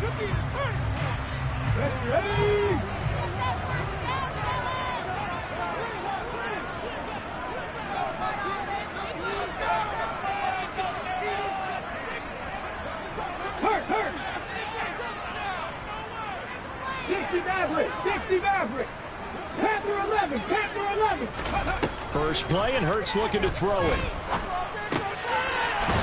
Ready? Hurt! 60 Mavericks! Panther 11! First play, and Hurts looking to throw it.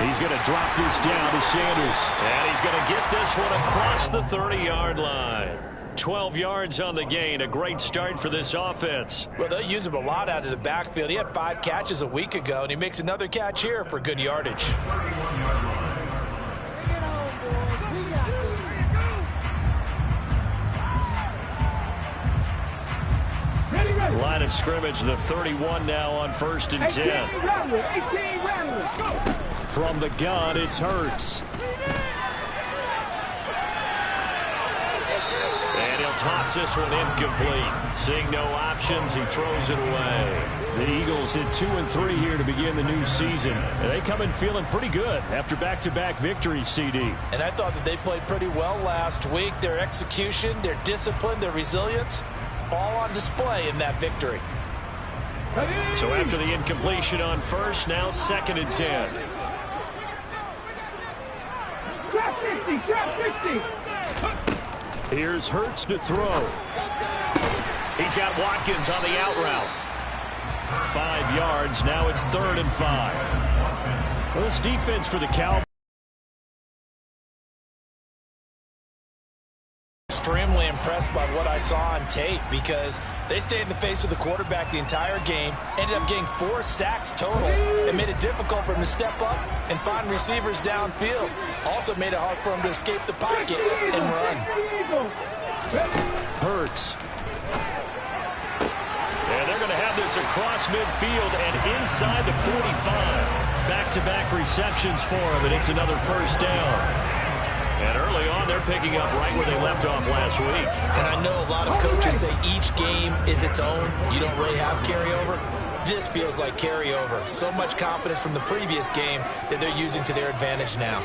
He's going to drop this down to Sanders. And he's going to get this one across the 30-yard line. 12 yards on the gain. A great start for this offense. Well, they'll use him a lot out of the backfield. He had 5 catches a week ago, and he makes another catch here for good yardage. Line of scrimmage, the 31 now on 1st and 10. 18 From the gun, it's Hurts. And he'll toss this one incomplete. Seeing no options, he throws it away. The Eagles hit 2-3 here to begin the new season. They come in feeling pretty good after back-to-back victories, CD. And I thought that they played pretty well last week. Their execution, their discipline, their resilience, all on display in that victory. So after the incompletion on 1st, now 2nd and 10. Drop 50! Here's Hurts to throw. He's got Watkins on the out route. 5 yards, now it's 3rd and 5. Well, this defense for the Cowboys. Extremely impressed by what I saw on tape because they stayed in the face of the quarterback the entire game, ended up getting 4 sacks total. It made it difficult for him to step up and find receivers downfield. Also made it hard for him to escape the pocket and run. Hurts. And they're going to have this across midfield and inside the 45. Back-to-back receptions for him, and it's another 1st down. And early on, they're picking up right where they left off last week. And I know a lot of coaches say each game is its own. You don't really have carryover. This feels like carryover. So much confidence from the previous game that they're using to their advantage now.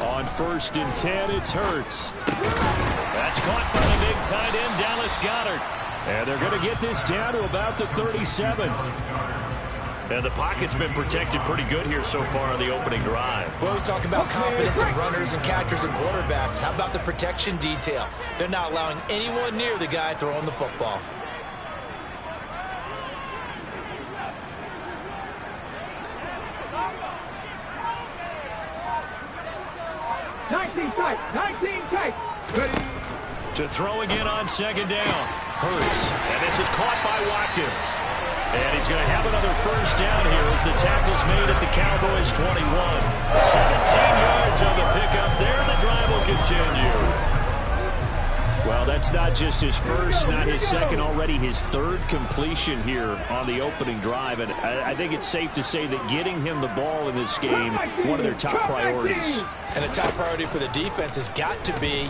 On 1st and 10, it's Hurts. That's caught by the big tight end, Dallas Goedert. And they're going to get this down to about the 37. And the pocket's been protected pretty good here so far on the opening drive. We always talk about confidence in runners and catchers and quarterbacks. How about the protection detail? They're not allowing anyone near the guy throwing the football. Nineteen tight. Ready? To throw again on 2nd down. Hurts. And this is caught by Watkins. And he's going to have another 1st down here as the tackle's made at the Cowboys 21. 17 yards on the pickup there. The drive will continue. Well, that's not just his first, not his second, already his 3rd completion here on the opening drive. And I think it's safe to say that getting him the ball in this game, one of their top priorities. And the top priority for the defense has got to be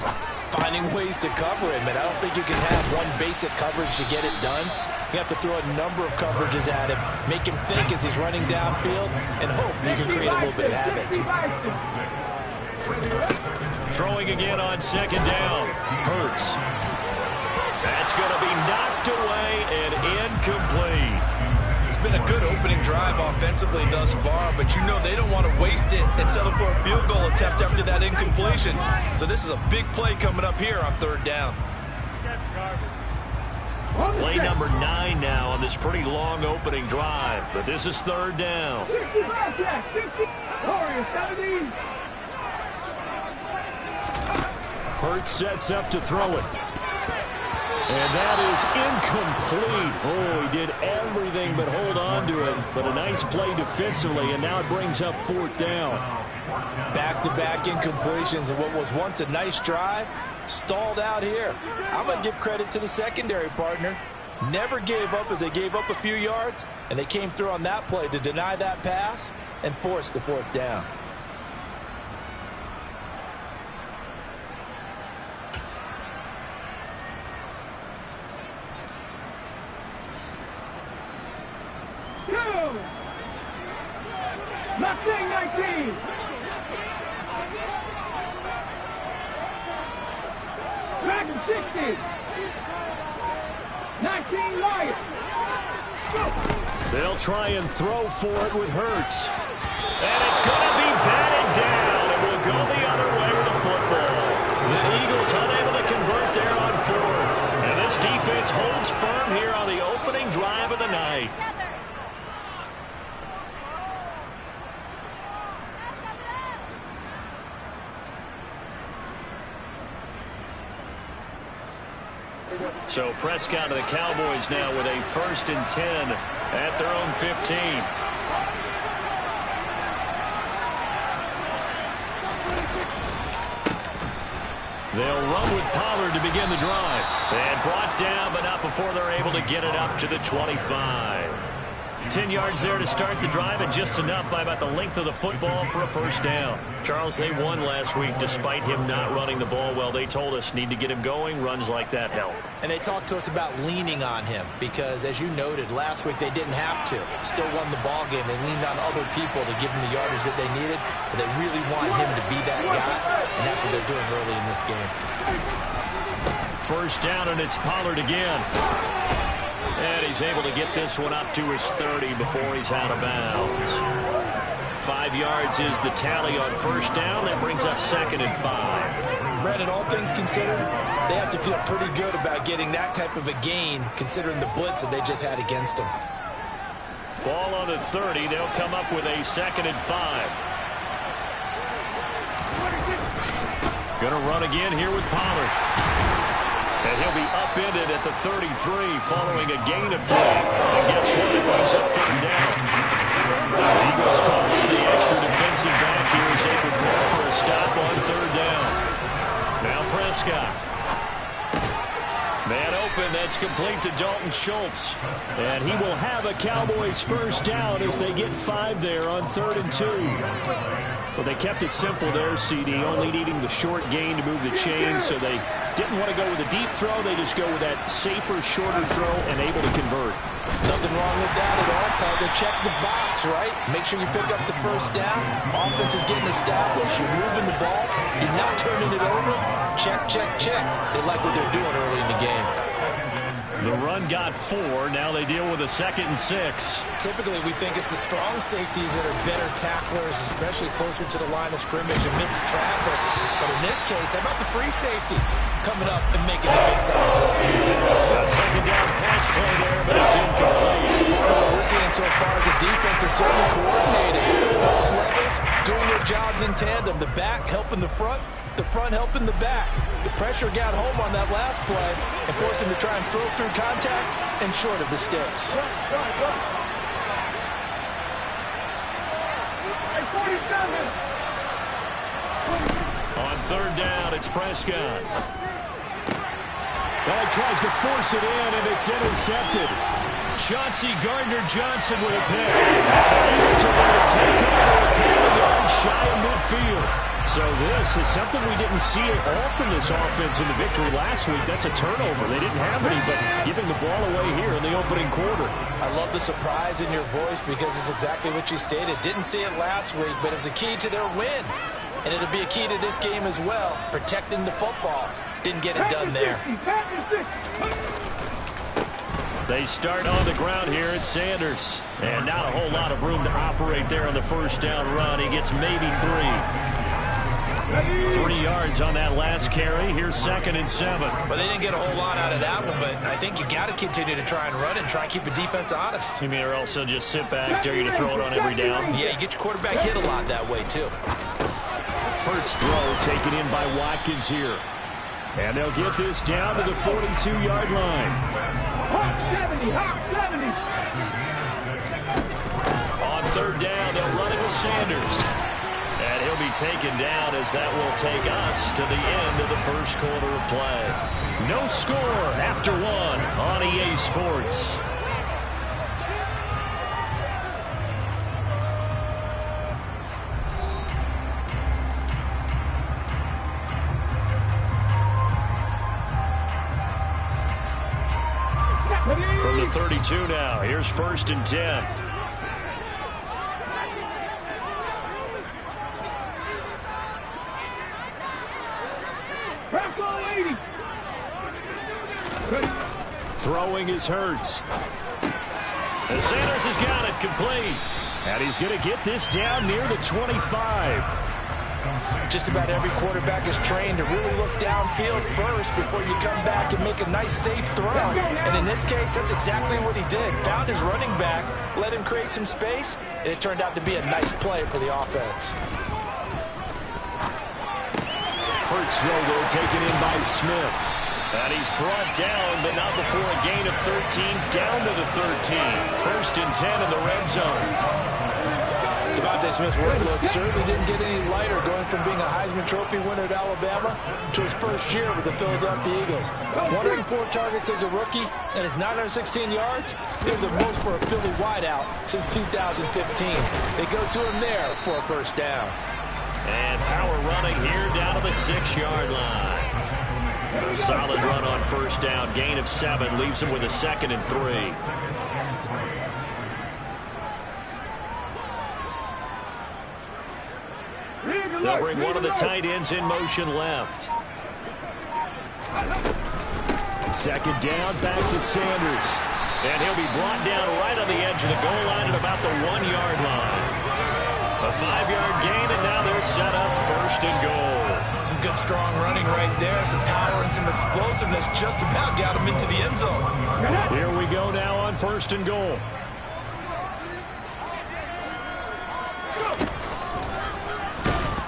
finding ways to cover him. And I don't think you can have one basic coverage to get it done. You have to throw a number of coverages at him, make him think as he's running downfield, and hope you can create a little bit of havoc. Throwing again on 2nd down. Hurts. That's going to be knocked away and incomplete. It's been a good opening drive offensively thus far, but you know they don't want to waste it and settle for a field goal attempt after that incompletion. So this is a big play coming up here on 3rd down. Play number 9 now on this pretty long opening drive, but this is 3rd down. Hurts sets up to throw it. And that is incomplete. Oh, he did everything but hold on to it. But a nice play defensively, and now it brings up 4th down. Back-to-back incompletions, and what was once a nice drive stalled out here. I'm going to give credit to the secondary partner. Never gave up as they gave up a few yards, and they came through on that play to deny that pass and force the 4th down. Mustang 19. Dragon 60. 19 Lions. They'll try and throw for it with Hurts. And it's going to be batted down. It will go the other way with the football. The Eagles unable to convert there on fourth. And this defense holds firm here on the opening drive of the night. So Prescott of the Cowboys now with a 1st and 10 at their own 15. They'll run with Pollard to begin the drive. And brought down, but not before they're able to get it up to the 25. 10 yards there to start the drive, and just enough by about the length of the football for a first down. Charles, they won last week despite him not running the ball well. They told us need to get him going. Runs like that help. And they talked to us about leaning on him because, as you noted, last week they didn't have to. Still won the ball game. They leaned on other people to give them the yardage that they needed, but they really want him to be that guy, and that's what they're doing early in this game. First down, and it's Pollard again. And he's able to get this one up to his 30 before he's out of bounds. 5 yards is the tally on first down. That brings up 2nd and 5. Brandon, all things considered, they have to feel pretty good about getting that type of a gain considering the blitz that they just had against them. Ball on the 30. They'll come up with a 2nd and 5. Gonna run again here with Pollard. And he'll be upended at the 33 following a gain of 3. And guess what? It brings up 3rd down. The Eagles call on the extra defensive back here as they prepare for a stop on 3rd down. Now Prescott. Man open, that's complete to Dalton Schultz. And he will have a Cowboys first down as they get 5 there on 3rd and 2. Well, they kept it simple there, CD, only needing the short gain to move the chains, so they didn't want to go with a deep throw. They just go with that safer, shorter throw and able to convert. Nothing wrong with that at all, partner. Check the box, right? Make sure you pick up the first down. Offense is getting established. You're moving the ball. You're not turning it over. Check, check, check. They like what they're doing early in the game. The run got 4. Now they deal with a 2nd and 6. Typically, we think it's the strong safeties that are better tacklers, especially closer to the line of scrimmage amidst traffic. But in this case, how about the free safety coming up and making a big-time play? A 2nd down pass play there, but it's incomplete. What we're seeing so far is the defense is certainly coordinated. Both levels doing their jobs in tandem. The back helping the front helping the back. The pressure got home on that last play and forced him to try and throw through contact and short of the sticks. On 3rd down, it's Prescott. Well, he tries to force it in, and it's intercepted. Chauncey Gardner-Johnson with a pick. Eagles are going to take over a couple of yards shy of midfield. So this is something we didn't see at all from this offense in the victory last week. That's a turnover. They didn't have any, but giving the ball away here in the opening quarter. I love the surprise in your voice because it's exactly what you stated. Didn't see it last week, but it was a key to their win. And it'll be a key to this game as well, protecting the football. Didn't get it done there. They start on the ground here at Sanders. And not a whole lot of room to operate there on the first down run. He gets maybe 3. 3 yards on that last carry. Here's 2nd and 7. Well, they didn't get a whole lot out of that one, but I think you got to continue to try and run and try and keep the defense honest. You mean or also just sit back, dare you to throw it on every down? Yeah, you get your quarterback hit a lot that way, too. Hurts throw taken in by Watkins here. And they'll get this down to the 42-yard line. Hawk 70, Hawk 70. On 3rd down, they'll run it with Sanders. And he'll be taken down as that will take us to the end of the first quarter of play. No score after 1 on EA Sports. From the 32 now, here's 1st and 10. Throwing is Hurts. And Sanders has got it complete. And he's going to get this down near the 25. Just about every quarterback is trained to really look downfield first before you come back and make a nice, safe throw. And in this case, that's exactly what he did. Found his running back, let him create some space, and it turned out to be a nice play for the offense. Hurtsville, though, taken in by Smith. And he's brought down, but not before a gain of 13, down to the 13. 1st and 10 in the red zone. Devontae Smith's workload certainly didn't get any lighter, going from being a Heisman Trophy winner at Alabama to his first year with the Philadelphia Eagles. 104 targets as a rookie, and his 916 yards, they're the most for a Philly wideout since 2015. They go to him there for a first down. And power running here down to the 6-yard line. A solid run on first down. Gain of 7 leaves him with a 2nd and 3. They'll bring one of the tight ends in motion left. 2nd down, back to Sanders. And he'll be brought down right on the edge of the goal line at about the 1-yard line. A 5-yard gain, and now they're set up 1st and goal. Some good, strong running right there. Some power and some explosiveness just about got him into the end zone. Here we go now on 1st and goal.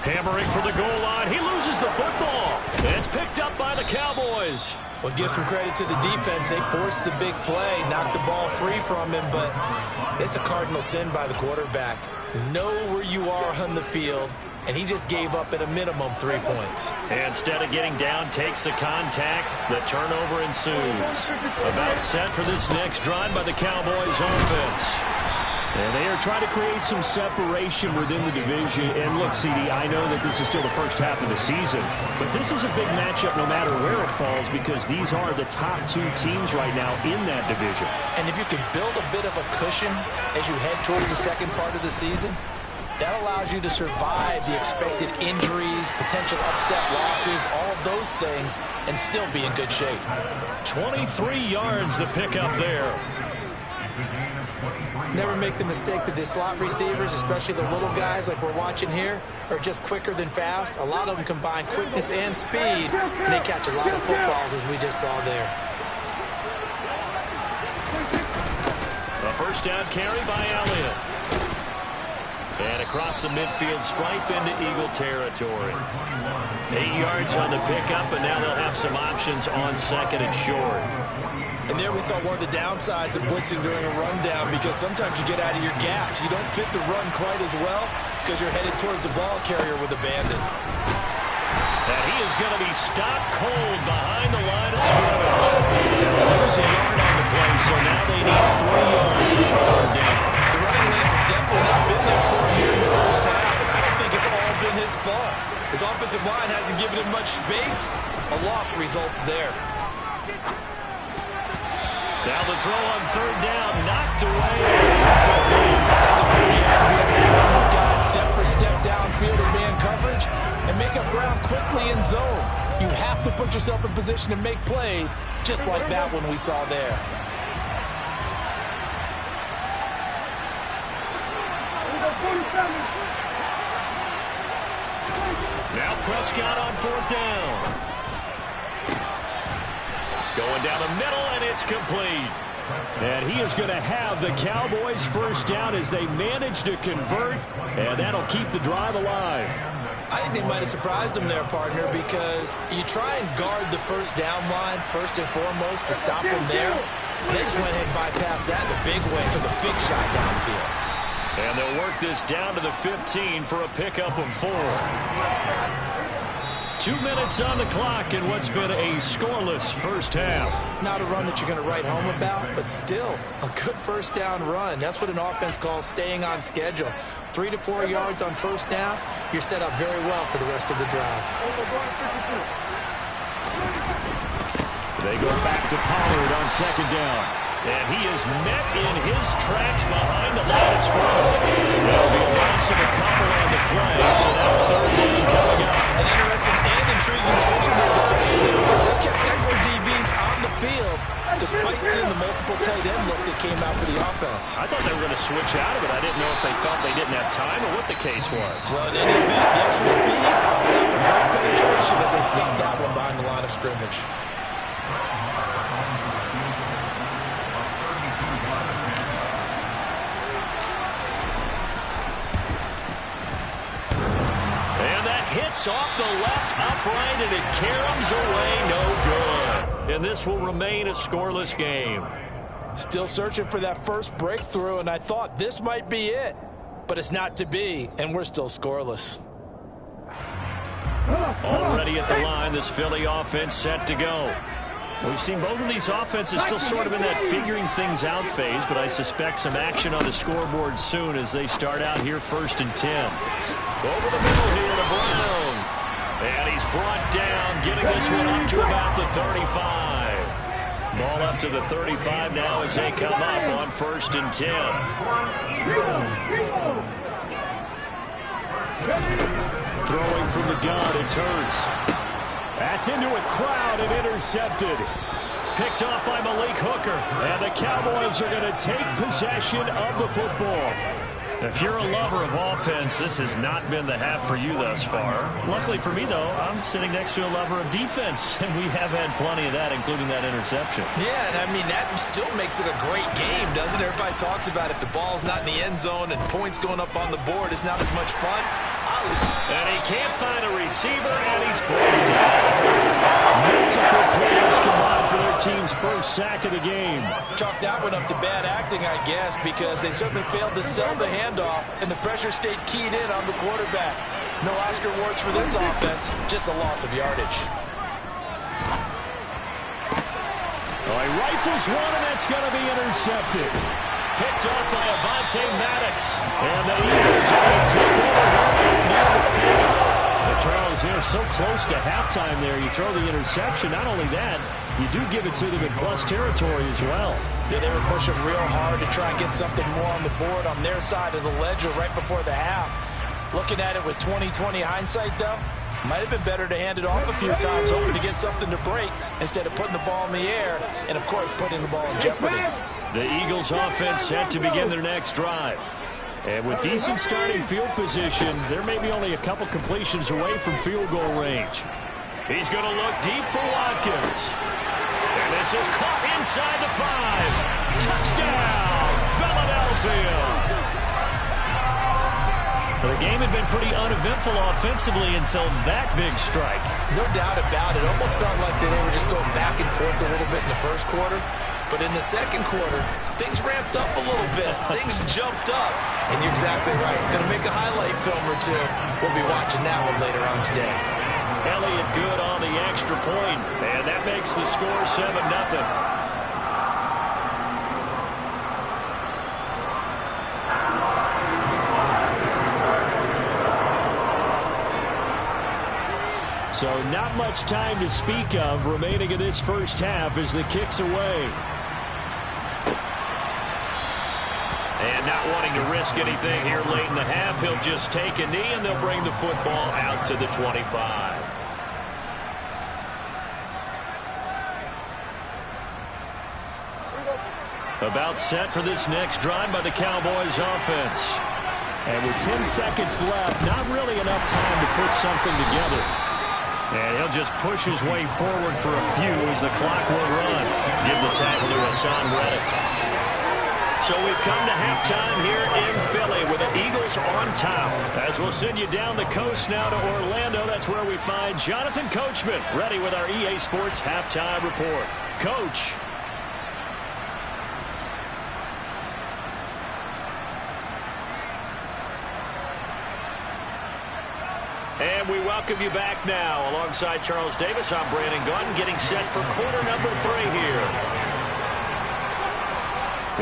Hammering for the goal line. He loses the football. And it's picked up by the Cowboys. Well, give some credit to the defense. They forced the big play, knocked the ball free from him, but it's a cardinal sin by the quarterback. Know where you are on the field, and he just gave up at a minimum 3 points. And instead of getting down, takes the contact. The turnover ensues. About set for this next drive by the Cowboys offense. And they are trying to create some separation within the division. And look, CD, I know that this is still the first half of the season, but this is a big matchup no matter where it falls, because these are the top 2 teams right now in that division. And if you can build a bit of a cushion as you head towards the second part of the season, that allows you to survive the expected injuries, potential upset losses, all of those things, and still be in good shape. 23 yards to pick up there. Never make the mistake that the slot receivers, especially the little guys like we're watching here, are just quicker than fast. A lot of them combine quickness and speed, and they catch a lot of footballs, as we just saw there. A first down carry by Elliott. And across the midfield stripe into Eagle territory. 8 yards on the pickup, and now they'll have some options on 2nd and short. And there we saw one of the downsides of blitzing during a rundown, because sometimes you get out of your gaps. You don't fit the run quite as well because you're headed towards the ball carrier with a bandit. And he is going to be stopped cold behind the line of scrimmage. They'll lose a yard on the play, so now they need 3 yards on 3rd down. The running lanes have definitely not been there for him here in the first half, and I don't think it's all been his fault. His offensive line hasn't given him much space. A loss results there. Now the throw on 3rd down, knocked away. That's a pretty with guys step for step downfield in man coverage and make up ground quickly in zone. You have to put yourself in position to make plays, just like that one we saw there. Now Prescott on 4th down. Going down the middle, and it's complete. And he is going to have the Cowboys first down as they manage to convert, and that'll keep the drive alive. I think they might have surprised him there, partner, because you try and guard the first down line first and foremost to stop them there. They just went ahead and bypassed that in a big way, took a big shot downfield. And they'll work this down to the 15 for a pickup of 4. 2 minutes on the clock in what's been a scoreless first half. Not a run that you're going to write home about, but still a good first down run. That's what an offense calls staying on schedule. 3 to 4 yards on first down, you're set up very well for the rest of the drive. They go back to Pollard on 2nd down. And he is met in his tracks behind the line of scrimmage. There'll be a loss of a couple on the play, so now 3rd down coming up. An interesting intriguing decision there defensively, because they kept extra DBs on the field despite seeing I thought they were going to switch out of it. I didn't know if they felt they didn't have time or what the case was. Well, in any event, the extra speed allowed for great penetration as they stuffed that one behind the line of scrimmage. And that hits off the left upright, and it caroms away, no good. And this will remain a scoreless game. Still searching for that first breakthrough, and I thought this might be it. But it's not to be, and we're still scoreless. Already at the line, this Philly offense set to go. We've seen both of these offenses still sort of in that figuring things out phase, but I suspect some action on the scoreboard soon as they start out here 1st and 10. Over the middle here to Brown. And he's brought down, getting this one up to about the 35. Ball up to the 35 now as they come up on 1st and 10. Throwing from the gun, it's Hurts. That's into a crowd and intercepted. Picked off by Malik Hooker. And the Cowboys are going to take possession of the football. If you're a lover of offense, this has not been the half for you thus far. Luckily for me, though, I'm sitting next to a lover of defense, and we have had plenty of that, including that interception. Yeah, and I mean, that still makes it a great game, doesn't it? Everybody talks about if the ball's not in the end zone and points going up on the board, it's not as much fun. And he can't find a receiver, and he's brought down. Multiple players combined for their team's first sack of the game. Chalk that one up to bad acting, I guess, because they certainly failed to sell the handoff, and the pressure stayed keyed in on the quarterback. No Oscar awards for this offense, just a loss of yardage. Well, he rifles one, and that's going to be intercepted. Picked off by Avonte Maddox. And the Eagles are going to take over near the field. Charles, they're so close to halftime there. You throw the interception. Not only that, you do give it to them in plus territory as well. Yeah, they were pushing real hard to try and get something more on the board on their side of the ledger right before the half. Looking at it with 20/20 hindsight, though, might have been better to hand it off a few times, hoping to get something to break instead of putting the ball in the air and, of course, putting the ball in jeopardy. The Eagles offense set to begin their next drive. And with decent starting field position, there may be only a couple completions away from field goal range. He's going to look deep for Watkins. And this is caught inside the 5. Touchdown, Philadelphia. The game had been pretty uneventful offensively until that big strike. No doubt about it. Almost felt like they were just going back and forth a little bit in the first quarter. But in the second quarter, things ramped up a little bit. Things jumped up. And you're exactly right. Going to make a highlight film or two. We'll be watching that one later on today. Elliott good on the extra point. And that makes the score 7-0. So not much time to speak of remaining in this first half as the kick's away. And not wanting to risk anything here late in the half, he'll just take a knee and they'll bring the football out to the 25. About set for this next drive by the Cowboys offense. And with 10 seconds left, not really enough time to put something together. And he'll just push his way forward for a few as the clock will run. Give the tackle to Hassan Reddick. So we've come to halftime here in Philly with the Eagles on top. As we'll send you down the coast now to Orlando, that's where we find Jonathan Coachman ready with our EA Sports halftime report. Coach. And we welcome you back now. Alongside Charles Davis, I'm Brandon Gunn, getting set for quarter number 3 here.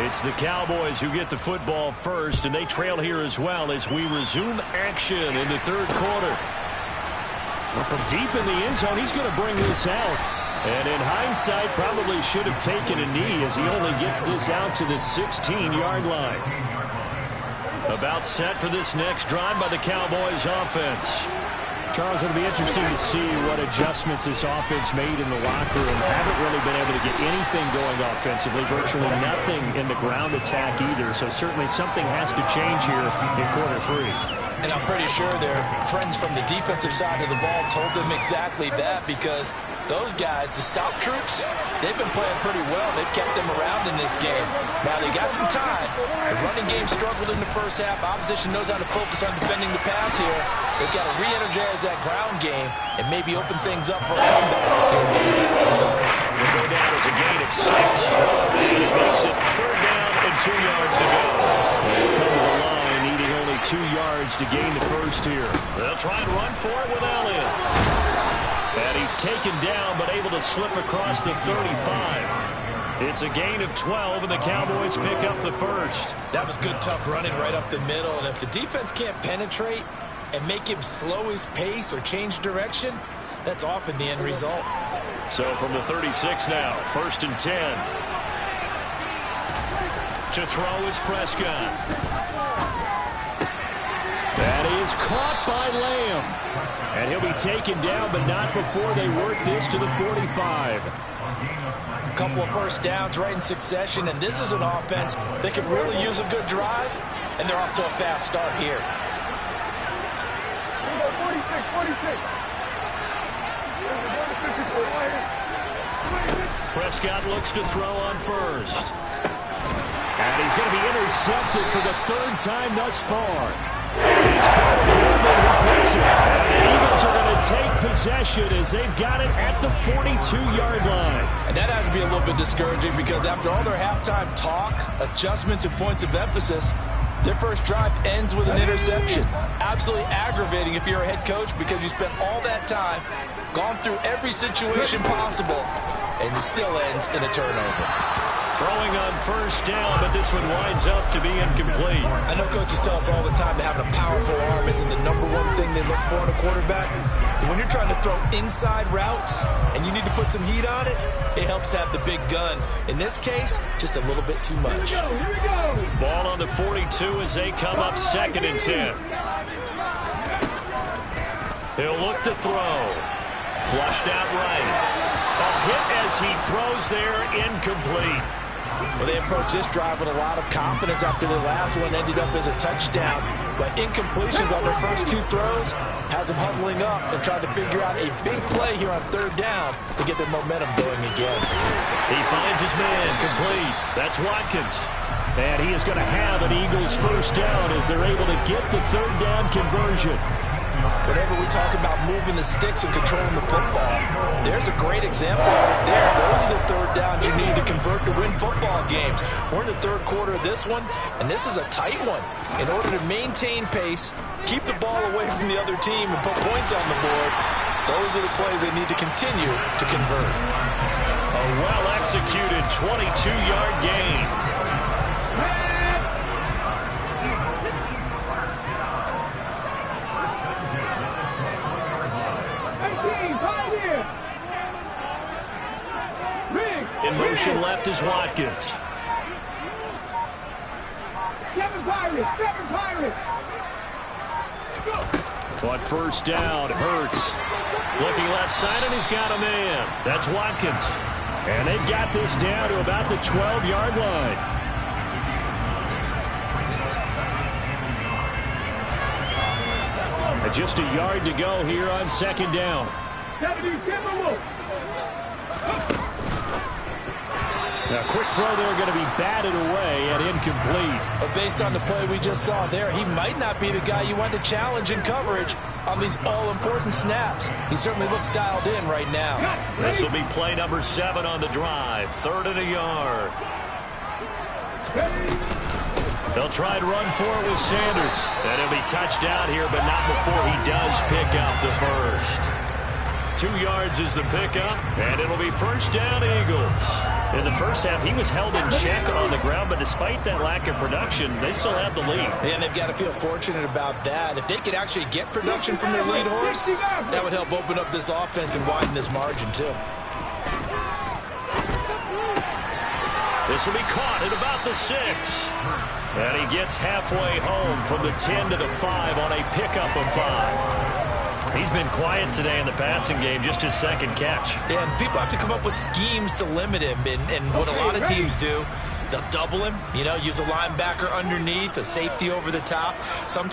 It's the Cowboys who get the football first, and they trail here as well as we resume action in the third quarter. Well, from deep in the end zone, he's going to bring this out. And in hindsight, probably should have taken a knee as he only gets this out to the 16-yard line. About set for this next drive by the Cowboys offense. Charles, it'll be interesting to see what adjustments this offense made in the locker room. Haven't really been able to get anything going offensively, virtually nothing in the ground attack either. So certainly something has to change here in quarter 3. And I'm pretty sure their friends from the defensive side of the ball told them exactly that, because those guys, the stop troops, they've been playing pretty well. They've kept them around in this game. Now, they got some time. The running game struggled in the first half. Opposition knows how to focus on defending the pass here. They've got to re-energize that ground game and maybe open things up for a comeback here in this game. We'll go down as a gain of 6. And it makes it 3rd down and 2 yards to go. They'll come to the line, needing only 2 yards to gain the first here. They'll try and run for it with Elliott. And he's taken down, but able to slip across the 35. It's a gain of 12, and the Cowboys pick up the first. That was good, tough running right up the middle. And if the defense can't penetrate and make him slow his pace or change direction, that's often the end result. So from the 36 now, 1st and 10. To throw is Prescott. That is caught by Lamb. And he'll be taken down, but not before they work this to the 45. A couple of first downs right in succession, and this is an offense that could really use a good drive, and they're off to a fast start here. 46. Prescott looks to throw on first. And he's going to be intercepted for the 3rd time thus far. It's Bowman who picks it. And the Eagles are going to take possession as they've got it at the 42-yard line. And that has to be a little bit discouraging, because after all their halftime talk, adjustments, and points of emphasis, their first drive ends with an interception. Absolutely aggravating if you're a head coach, because you spent all that time, gone through every situation possible, and it still ends in a turnover. Throwing on first down, but this one winds up to be incomplete. I know coaches tell us all the time that having a powerful arm isn't the #1 thing they look for in a quarterback. But when you're trying to throw inside routes and you need to put some heat on it, it helps have the big gun. In this case, just a little bit too much. Here we go. Ball on the 42 as they come up 2nd and 10. He'll look to throw. Flushed out right. A hit as he throws there, incomplete. Well, they approached this drive with a lot of confidence after their last one ended up as a touchdown. But incompletions on their first 2 throws has them huddling up and trying to figure out a big play here on 3rd down to get their momentum going again. He finds his man, complete. That's Watkins. And he is going to have an Eagles first down as they're able to get the 3rd down conversion. Whenever we talk about moving the sticks and controlling the football, there's a great example right there. Those are the 3rd downs you need to convert to win football games. We're in the 3rd quarter of this one, and this is a tight one. In order to maintain pace, keep the ball away from the other team, and put points on the board, those are the plays they need to continue to convert. A well-executed 22-yard gain. In motion left is Watkins. 7 Pirates, 7 Pirates. On first down, Hurts. Looking left side, and he's got a man. That's Watkins. And they've got this down to about the 12-yard line. Just a yard to go here on 2nd down. 70 Timberwolves. A quick throw there going to be batted away and incomplete. But based on the play we just saw there, he might not be the guy you want to challenge in coverage on these all-important snaps. He certainly looks dialed in right now. This will be play number 7 on the drive. 3rd and a yard. They'll try and run for it with Sanders. And he'll be touched down here, but not before he does pick up the first. 2 yards is the pickup, and it'll be first down, Eagles. In the first half, he was held in check on the ground, but despite that lack of production, they still have the lead. And they've got to feel fortunate about that. If they could actually get production from their lead horse, that would help open up this offense and widen this margin, too. This will be caught at about the 6. And he gets halfway home from the 10 to the 5 on a pickup of 5. He's been quiet today in the passing game, just his second catch. Yeah, and people have to come up with schemes to limit him. And what a lot of teams do, they'll double him, use a linebacker underneath, a safety over the top. Sometimes